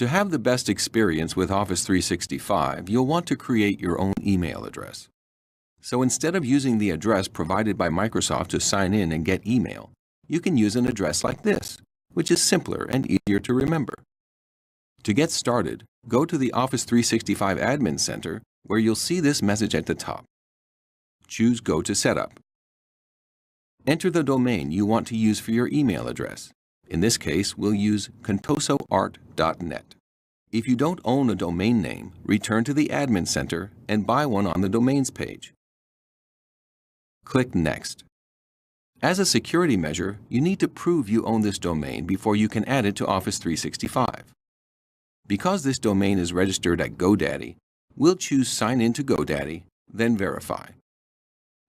To have the best experience with Office 365, you'll want to create your own email address. So instead of using the address provided by Microsoft to sign in and get email, you can use an address like this, which is simpler and easier to remember. To get started, go to the Office 365 Admin Center, where you'll see this message at the top. Choose Go to Setup. Enter the domain you want to use for your email address. In this case, we'll use contosoart.net. If you don't own a domain name, return to the Admin Center and buy one on the Domains page. Click Next. As a security measure, you need to prove you own this domain before you can add it to Office 365. Because this domain is registered at GoDaddy, we'll choose Sign in to GoDaddy, then Verify.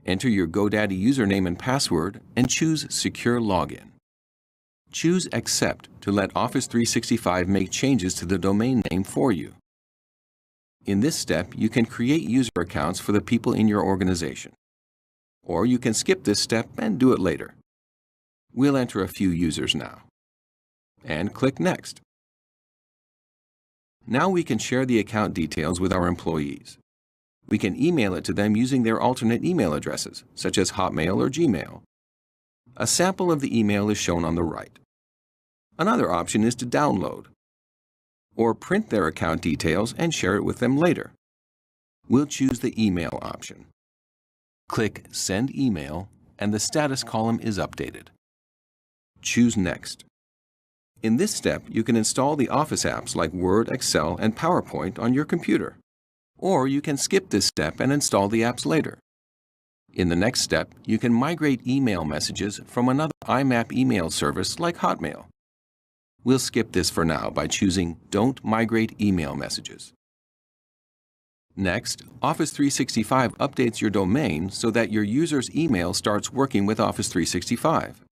Enter your GoDaddy username and password and choose Secure Login. Choose Accept to let Office 365 make changes to the domain name for you. In this step, you can create user accounts for the people in your organization. Or you can skip this step and do it later. We'll enter a few users now. And click Next. Now we can share the account details with our employees. We can email it to them using their alternate email addresses, such as Hotmail or Gmail. A sample of the email is shown on the right. Another option is to download or print their account details and share it with them later. We'll choose the email option. Click Send Email and the status column is updated. Choose Next. In this step, you can install the Office apps like Word, Excel, and PowerPoint on your computer. Or you can skip this step and install the apps later. In the next step, you can migrate email messages from another IMAP email service like Hotmail. We'll skip this for now by choosing Don't Migrate Email Messages. Next, Office 365 updates your domain so that your user's email starts working with Office 365.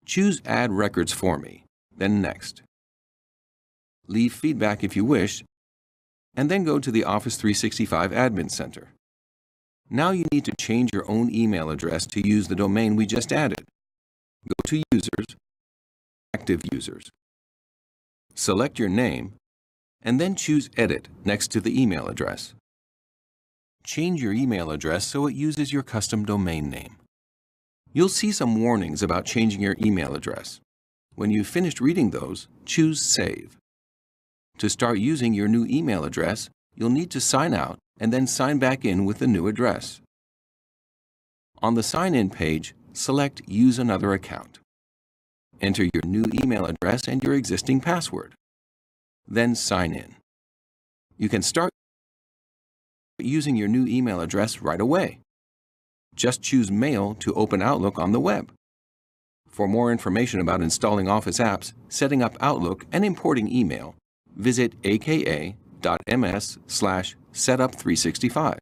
Choose Add Records for Me, then Next. Leave feedback if you wish, and then go to the Office 365 Admin Center. Now you need to change your own email address to use the domain we just added. Go to Users, Active Users. Select your name, and then choose Edit next to the email address. Change your email address so it uses your custom domain name. You'll see some warnings about changing your email address. When you've finished reading those, choose Save. To start using your new email address, you'll need to sign out and then sign back in with the new address. On the Sign In page, select Use Another Account. Enter your new email address and your existing password. Then sign in. You can start using your new email address right away. Just choose Mail to open Outlook on the web. For more information about installing Office apps, setting up Outlook, and importing email, visit aka.ms/setup365.